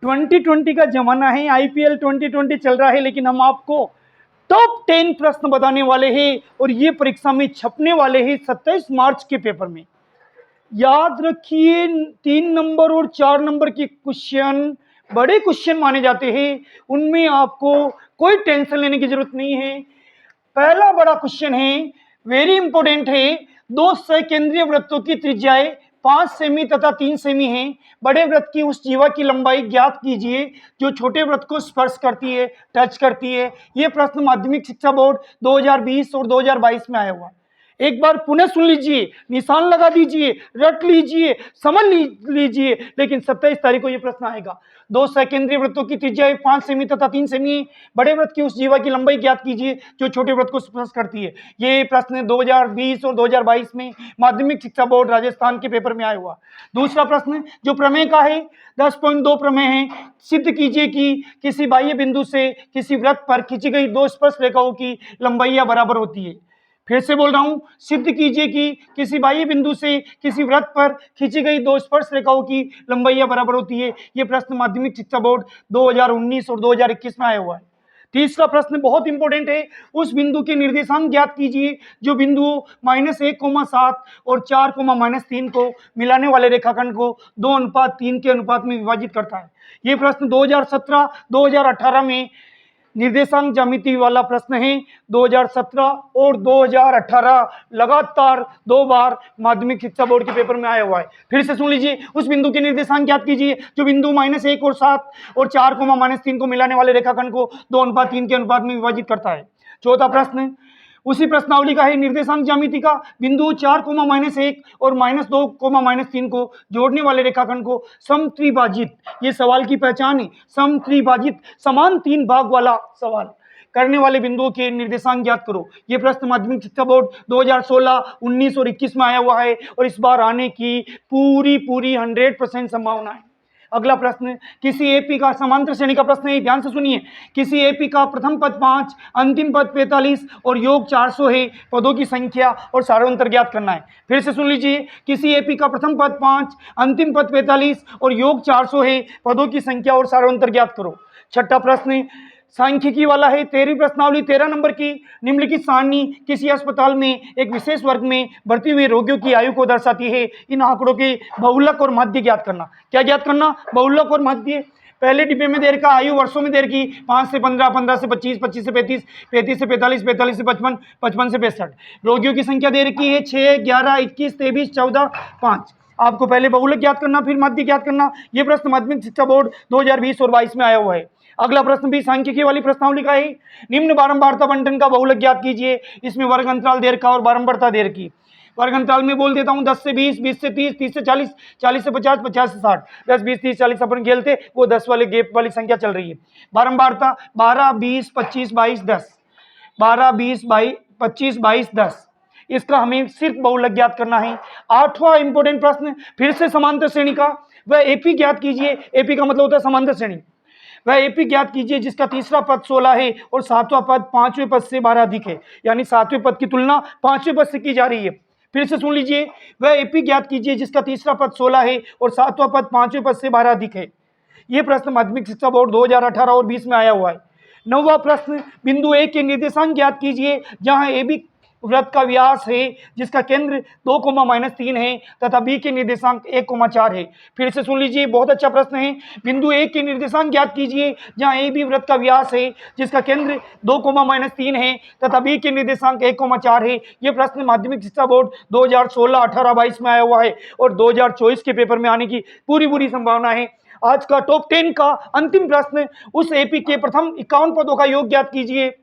2020 का जमाना है, IPL 2020 चल रहा है, लेकिन हम आपको टॉप 10 प्रश्न बताने वाले हैं और ये परीक्षा में छपने वाले हैं 27 मार्च के पेपर में। याद रखिए 3 नंबर और 4 नंबर के क्वेश्चन बड़े क्वेश्चन माने जाते हैं, उनमें आपको कोई टेंशन लेने की जरूरत नहीं है। पहला बड़ा क्वेश्चन है, वेरी इंपॉर्टेंट है। दो सकेंद्रीय वृत्तों की त्रिज्याएं 5 सेमी तथा 3 सेमी है। बड़े वृत्त की उस जीवा की लंबाई ज्ञात कीजिए जो छोटे वृत्त को स्पर्श करती है, टच करती है। यह प्रश्न माध्यमिक शिक्षा बोर्ड 2020 और 2022 में आया हुआ है। एक बार पुनः सुन लीजिए, निशान लगा दीजिए, रट लीजिए, समझ लीजिए, लेकिन 27 तारीख को यह प्रश्न आएगा। दो सकेंद्रीय वृत्तों की त्रिज्या 5 सेमी तथा 3 सेमी, बड़े वृत्त की उस जीवा की लंबाई ज्ञात कीजिए जो छोटे वृत्त को स्पर्श करती है। ये प्रश्न 2020 और 2022 में माध्यमिक शिक्षा बोर्ड राजस्थान के पेपर में आया हुआ। दूसरा प्रश्न जो प्रमेय का है, 10.2 प्रमेय है। सिद्ध कीजिए कि किसी बाह्य बिंदु से किसी वृत्त पर खींची गई दो स्पर्श रेखाओं की लंबाइयां बराबर होती है। फिर से बोल रहा हूं, सिद्ध कीजिए कि किसी बाह्य बिंदु से किसी वृत्त पर खींची गई दो स्पर्श रेखाओं की लंबाइयां बराबर होती है। यह प्रश्न माध्यमिक शिक्षा बोर्ड 2019 और 2021 में आया हुआ है। तीसरा प्रश्न बहुत इंपॉर्टेंट है, उस बिंदु के निर्देशांक ज्ञात कीजिए जो बिंदु -1,7 और 4,-3 को मिलाने वाले रेखाखंड को 2:3 के अनुपात में विभाजित करता है। यह प्रश्न 2017-2018 में निर्देशांक ज्यामिति वाला प्रश्न है। 2017 और 2018 लगातार 2 बार माध्यमिक शिक्षा बोर्ड के पेपर में आया हुआ है। फिर से सुन लीजिए, उस बिंदु के निर्देशांक ज्ञात कीजिए जो बिंदु -1 और 7 और 4,-3 को मिलाने वाले रेखाखंड को 2:3 के अनुपात में विभाजित करता है। चौथा प्रश्न उसी प्रश्नावली का है, निर्देशांक ज्यामिति का बिंदु 4,-1 और -2,-3 को जोड़ने वाले रेखाखंड को समत्रिभाजित, ये सवाल की पहचान है, समत्रिभाजित समान 3 भाग वाला सवाल करने वाले बिंदुओं के निर्देशांक ज्ञात करो। ये प्रश्न माध्यमिक शिक्षा बोर्ड 2016, 19 और 21 में आया हुआ है और इस बार आने की पूरी 100% संभावना है। अगला प्रश्न किसी एपी का समांतर श्रेणी का प्रश्न है, ध्यान से सुनिए। किसी एपी का प्रथम पद 5, अंतिम पद 45 और योग 400 है। पदों की संख्या और सारांतर ज्ञात करना है। फिर से सुन लीजिए, किसी एपी का प्रथम पद 5, अंतिम पद 45 और योग 400 है। पदों की संख्या और सारांतर ज्ञात करो। छठा प्रश्न सांख्यिकी वाला है, 13वीं प्रश्नावली 13 नंबर की। निम्नलिखित सारणी किसी अस्पताल में एक विशेष वर्ग में भर्ती हुए रोगियों की आयु को दर्शाती है। इन आंकड़ों के बहुलक और मध्य ज्ञात करना। क्या ज्ञात करना? बहुलक और मध्य। पहले डिब्बे में दे रखा आयु वर्षों में दे रखी 5 से 15, 15 से 25, 25 से 35, 35 से 45, 45 से 55, 55 से 65। रोगियों की संख्या दे रखी है 6, 11, 21, 23, 14, 5। आपको पहले बहुलक ज्ञात करना, फिर मध्य ज्ञात करना। यह प्रश्न माध्यमिक शिक्षा बोर्ड 2020 और 22 में आया हुआ है। अगला प्रश्न भी सांख्यिकी वाली प्रश्नावली का है। निम्न बारंबारता बंटन का बहुलक ज्ञात कीजिए। इसमें वर्ग अंतराल दे रखा और बारंबारता दे रखी। वर्ग अंतराल में बोल देता हूं 10 से 20, 20 से 30, 30 से 40, 40 से 50, 50 से 60। 10, 20, 30, 40 अपन खेलते, वो 10 वाले गैप वाली संख्या चल रही है। बारंबारता 12, 20, 25, 22, 10। 12, 20, 25, 22, 10। इसका हमें सिर्फ बहुलक ज्ञात करना है। 8वां इंपोर्टेंट प्रश्न फिर से समांतर श्रेणी का, वह एपी ज्ञात कीजिए। एपी का मतलब होता है समांतर श्रेणी। वह एपी ज्ञात कीजिए जिसका तीसरा पद 16 है और 7वां पद 5वें पद से 12 अधिक है। यानी 7वें पद की तुलना 5वें पद से की जा रही है। फिर से सुन लीजिए, वह एपी ज्ञात कीजिए जिसका तीसरा पद 16 है और 7वां पद 5वें पद से 12 अधिक है। यह प्रश्न माध्यमिक शिक्षा बोर्ड 2018 और 20 में आया हुआ है। 9वां प्रश्न बिंदु ए के निर्देशांक ज्ञात कीजिए जहां ए बी वृत्त का व्यास है जिसका केंद्र 2,-3 है तथा बी के निर्देशांक 1,4 है। फिर से सुन लीजिए, बहुत अच्छा प्रश्न है। बिंदु ए के निर्देशांक ज्ञात कीजिए जहां ए बी वृत्त का व्यास है जिसका केंद्र 2,-3 है तथा बी के निर्देशांक 1,4 है। यह प्रश्न माध्यमिक शिक्षा बोर्ड 2016, 18, 22 में आया हुआ है और 2024 के पेपर में आने की पूरी संभावना है। आज का टॉप 10 का अंतिम प्रश्न, उस एपी के प्रथम 51 पदों का योग ज्ञात कीजिए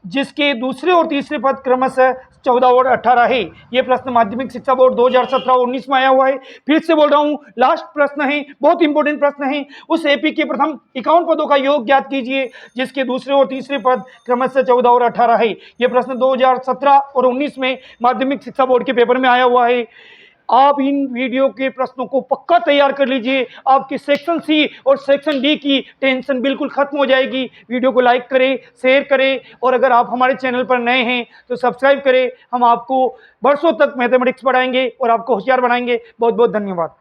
जिसके दूसरे और तीसरे पद क्रमशः 14 और 18 है। यह प्रश्न माध्यमिक शिक्षा बोर्ड 2017 और 19 में आया हुआ है। फिर से बोल रहा हूं, लास्ट प्रश्न है, बहुत इंपॉर्टेंट प्रश्न है। उस एपी के प्रथम 51 पदों का योग ज्ञात कीजिए जिसके दूसरे और तीसरे पद क्रमशः 14 और 18 है। यह प्रश्न 2017 और 19 में माध्यमिक शिक्षा बोर्ड के पेपर में आया हुआ है। आप इन वीडियो के प्रश्नों को पक्का तैयार कर लीजिए। आपके सेक्शन सी और सेक्शन डी की टेंशन बिल्कुल खत्म हो जाएगी। वीडियो को लाइक करें, शेयर करें और अगर आप हमारे चैनल पर नए हैं तो सब्सक्राइब करें। हम आपको वर्षों तक मैथमेटिक्स पढ़ाएंगे और आपको होशियार बनाएंगे। बहुत बहुत धन्यवाद।